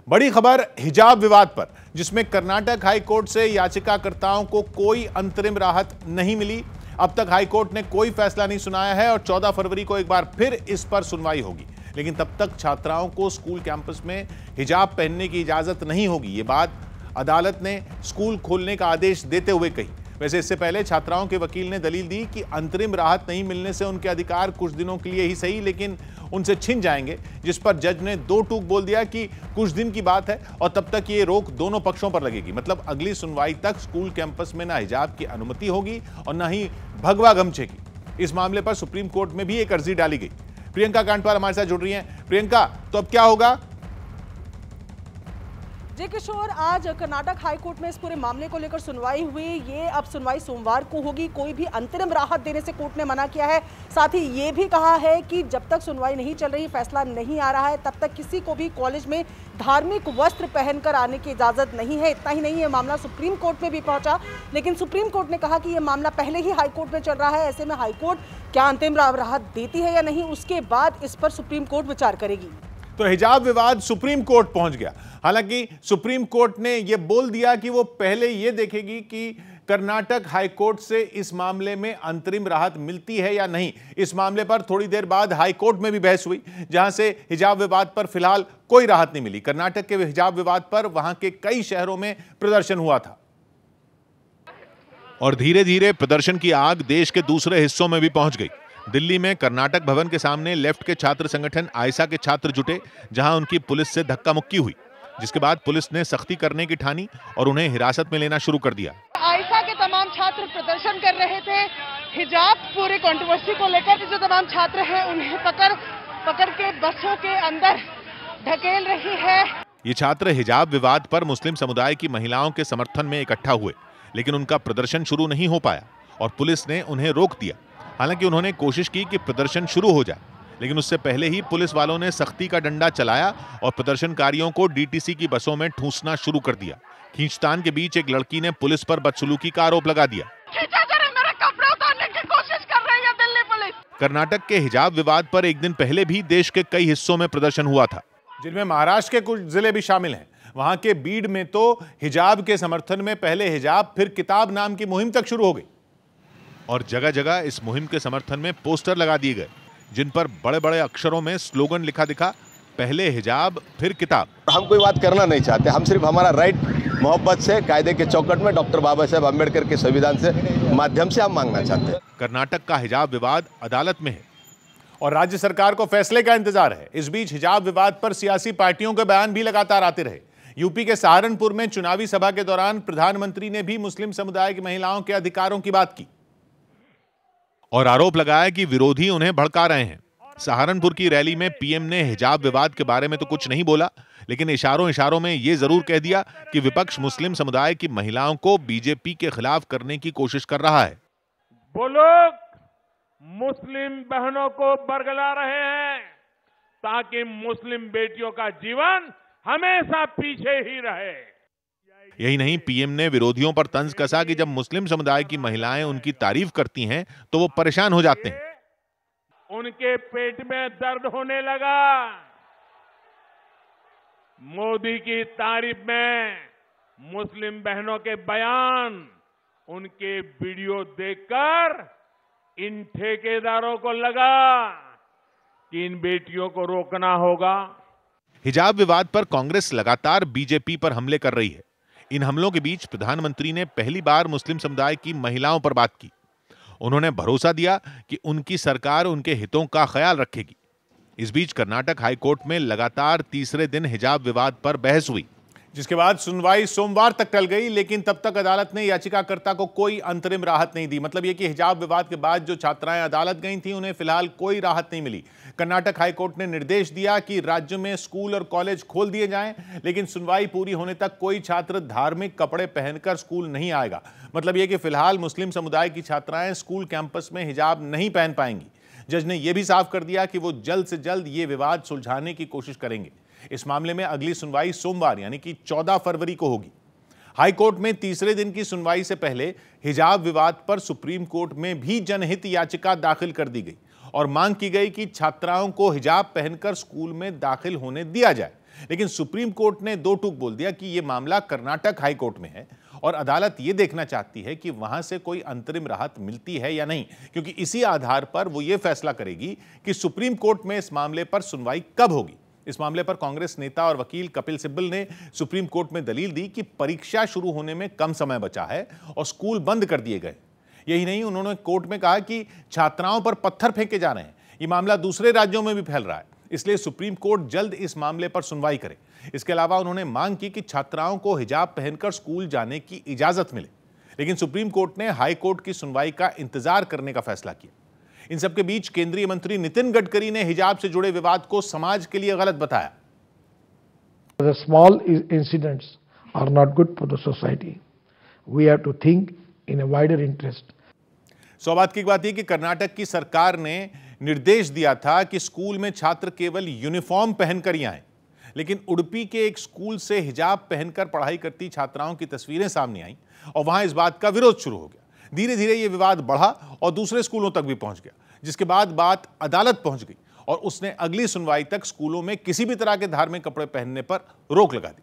बड़ी खबर हिजाब विवाद पर, जिसमें कर्नाटक हाईकोर्ट से याचिकाकर्ताओं को कोई अंतरिम राहत नहीं मिली। अब तक हाईकोर्ट ने कोई फैसला नहीं सुनाया है और 14 फरवरी को एक बार फिर इस पर सुनवाई होगी। लेकिन तब तक छात्राओं को स्कूल कैंपस में हिजाब पहनने की इजाजत नहीं होगी। ये बात अदालत ने स्कूल खोलने का आदेश देते हुए कही। वैसे इससे पहले छात्राओं के वकील ने दलील दी कि अंतरिम राहत नहीं मिलने से उनके अधिकार कुछ दिनों के लिए ही सही लेकिन उनसे छिन जाएंगे, जिस पर जज ने दो टूक बोल दिया कि कुछ दिन की बात है और तब तक ये रोक दोनों पक्षों पर लगेगी। मतलब अगली सुनवाई तक स्कूल कैंपस में ना हिजाब की अनुमति होगी और ना ही भगवा गमछे की। इस मामले पर सुप्रीम कोर्ट में भी एक अर्जी डाली गई। प्रियंका कांडपाल हमारे साथ जुड़ रही हैं। प्रियंका, तो अब क्या होगा? जय किशोर, आज कर्नाटक हाईकोर्ट में इस पूरे मामले को लेकर सुनवाई हुई। ये अब सुनवाई सोमवार को होगी। कोई भी अंतरिम राहत देने से कोर्ट ने मना किया है। साथ ही ये भी कहा है कि जब तक सुनवाई नहीं चल रही, फैसला नहीं आ रहा है, तब तक किसी को भी कॉलेज में धार्मिक वस्त्र पहनकर आने की इजाजत नहीं है। इतना ही नहीं, ये मामला सुप्रीम कोर्ट में भी पहुंचा, लेकिन सुप्रीम कोर्ट ने कहा कि ये मामला पहले ही हाईकोर्ट में चल रहा है। ऐसे में हाईकोर्ट क्या अंतिम राहत देती है या नहीं, उसके बाद इस पर सुप्रीम कोर्ट विचार करेगी। तो हिजाब विवाद सुप्रीम कोर्ट पहुंच गया। हालांकि सुप्रीम कोर्ट ने यह बोल दिया कि वो पहले यह देखेगी कि कर्नाटक हाईकोर्ट से इस मामले में अंतरिम राहत मिलती है या नहीं। इस मामले पर थोड़ी देर बाद हाईकोर्ट में भी बहस हुई, जहां से हिजाब विवाद पर फिलहाल कोई राहत नहीं मिली। कर्नाटक के हिजाब विवाद पर वहां के कई शहरों में प्रदर्शन हुआ था और धीरे धीरे प्रदर्शन की आग देश के दूसरे हिस्सों में भी पहुंच गई। दिल्ली में कर्नाटक भवन के सामने लेफ्ट के छात्र संगठन आयसा के छात्र जुटे, जहां उनकी पुलिस से धक्का मुक्की हुई, जिसके बाद पुलिस ने सख्ती करने की ठानी और उन्हें हिरासत में लेना शुरू कर दिया। आयसा के तमाम छात्र प्रदर्शन कर रहे थे हिजाब पूरे कंट्रोवर्सी को लेकर। जो तमाम छात्र हैं उन्हें पकड़ के बसों के अंदर ढकेल रही है। ये छात्र हिजाब विवाद पर मुस्लिम समुदाय की महिलाओं के समर्थन में इकट्ठा हुए, लेकिन उनका प्रदर्शन शुरू नहीं हो पाया और पुलिस ने उन्हें रोक दिया। हालांकि उन्होंने कोशिश की कि प्रदर्शन शुरू हो जाए, लेकिन उससे पहले ही पुलिस वालों ने सख्ती का डंडा चलाया और प्रदर्शनकारियों को डीटीसी की बसों में ठूंसना शुरू कर दिया। खींचतान के बीच एक लड़की ने पुलिस पर बदसलूकी का आरोप लगा दिया। मेरे कपड़े उतारने की कोशिश कर रही है दिल्ली पुलिस। कर्नाटक के हिजाब विवाद पर एक दिन पहले भी देश के कई हिस्सों में प्रदर्शन हुआ था, जिनमें महाराष्ट्र के कुछ जिले भी शामिल हैं। वहां के बीड में तो हिजाब के समर्थन में पहले हिजाब फिर किताब नाम की मुहिम तक शुरू हो गई और जगह जगह इस मुहिम के समर्थन में पोस्टर लगा दिए गए, जिन पर बड़े बड़े अक्षरों में स्लोगन लिखा दिखा, पहले हिजाब फिर किताब। हम कोई बात करना नहीं चाहते, हम सिर्फ हमारा राइट मोहब्बत से कायदे के चौकट में डॉक्टर बाबा साहब अम्बेडकर के संविधान से माध्यम से हम मांगना चाहते हैं। कर्नाटक का हिजाब विवाद अदालत में है और राज्य सरकार को फैसले का इंतजार है। इस बीच हिजाब विवाद पर सियासी पार्टियों के बयान भी लगातार आते रहे। यूपी के सहारनपुर में चुनावी सभा के दौरान प्रधानमंत्री ने भी मुस्लिम समुदाय की महिलाओं के अधिकारों की बात की और आरोप लगाया कि विरोधी उन्हें भड़का रहे हैं। सहारनपुर की रैली में पीएम ने हिजाब विवाद के बारे में तो कुछ नहीं बोला, लेकिन इशारों इशारों में यह जरूर कह दिया कि विपक्ष मुस्लिम समुदाय की महिलाओं को बीजेपी के खिलाफ करने की कोशिश कर रहा है। वो लोग मुस्लिम बहनों को बरगला रहे हैं ताकि मुस्लिम बेटियों का जीवन हमेशा पीछे ही रहे। यही नहीं, पीएम ने विरोधियों पर तंज कसा कि जब मुस्लिम समुदाय की महिलाएं उनकी तारीफ करती हैं तो वो परेशान हो जाते हैं। उनके पेट में दर्द होने लगा। मोदी की तारीफ में मुस्लिम बहनों के बयान, उनके वीडियो देखकर इन ठेकेदारों को लगा कि इन बेटियों को रोकना होगा। हिजाब विवाद पर कांग्रेस लगातार बीजेपी पर हमले कर रही है। इन हमलों के बीच प्रधानमंत्री ने पहली बार मुस्लिम समुदाय की महिलाओं पर बात की। उन्होंने भरोसा दिया कि उनकी सरकार उनके हितों का ख्याल रखेगी। इस बीच कर्नाटक हाईकोर्ट में लगातार तीसरे दिन हिजाब विवाद पर बहस हुई, जिसके बाद सुनवाई सोमवार तक टल गई, लेकिन तब तक अदालत ने याचिकाकर्ता को कोई अंतरिम राहत नहीं दी। मतलब यह कि हिजाब विवाद के बाद जो छात्राएं अदालत गई थीं, उन्हें फिलहाल कोई राहत नहीं मिली। कर्नाटक हाईकोर्ट ने निर्देश दिया कि राज्य में स्कूल और कॉलेज खोल दिए जाएं, लेकिन सुनवाई पूरी होने तक कोई छात्र धार्मिक कपड़े पहनकर स्कूल नहीं आएगा। मतलब यह कि फिलहाल मुस्लिम समुदाय की छात्राएं स्कूल कैंपस में हिजाब नहीं पहन पाएंगी। जज ने यह भी साफ कर दिया कि वो जल्द से जल्द ये विवाद सुलझाने की कोशिश करेंगे। इस मामले में अगली सुनवाई सोमवार यानी कि 14 फरवरी को होगी। हाईकोर्ट में तीसरे दिन की सुनवाई से पहले हिजाब विवाद पर सुप्रीम कोर्ट में भी जनहित याचिका दाखिल कर दी गई और मांग की गई कि छात्राओं को हिजाब पहनकर स्कूल में दाखिल होने दिया जाए। लेकिन सुप्रीम कोर्ट ने दो टूक बोल दिया कि यह मामला कर्नाटक हाई कोर्ट में है और अदालत यह देखना चाहती है कि वहां से कोई अंतरिम राहत मिलती है या नहीं, क्योंकि इसी आधार पर वो ये फैसला करेगी कि सुप्रीम कोर्ट में इस मामले पर सुनवाई कब होगी। इस मामले पर कांग्रेस नेता और वकील कपिल सिब्बल ने सुप्रीम कोर्ट में दलील दी कि परीक्षा शुरू होने में कम समय बचा है और स्कूल बंद कर दिए गए। यही नहीं, उन्होंने कोर्ट में कहा कि छात्राओं पर पत्थर फेंके जा रहे हैं, ये मामला दूसरे राज्यों में भी फैल रहा है, इसलिए सुप्रीम कोर्ट जल्द इस मामले पर सुनवाई करे। इसके अलावा उन्होंने मांग की कि छात्राओं को हिजाब पहनकर स्कूल जाने की इजाजत मिले, लेकिन सुप्रीम कोर्ट ने हाई कोर्ट की सुनवाई का इंतजार करने का फैसला किया। इन सबके बीच केंद्रीय मंत्री नितिन गडकरी ने हिजाब से जुड़े विवाद को समाज के लिए गलत बताया। The small incidents are not good for the society. We have to think in a wider interest. सौभाग्य की बात यह कि कर्नाटक की सरकार ने निर्देश दिया था कि स्कूल में छात्र केवल यूनिफॉर्म पहनकर ही आएं, लेकिन उडुपी के एक स्कूल से हिजाब पहनकर पढ़ाई करती छात्राओं की तस्वीरें सामने आईं और वहां इस बात का विरोध शुरू हो गया। धीरे धीरे यह विवाद बढ़ा और दूसरे स्कूलों तक भी पहुंच गया, जिसके बाद बात अदालत पहुंच गई और उसने अगली सुनवाई तक स्कूलों में किसी भी तरह के धार्मिक कपड़े पहनने पर रोक लगा दी।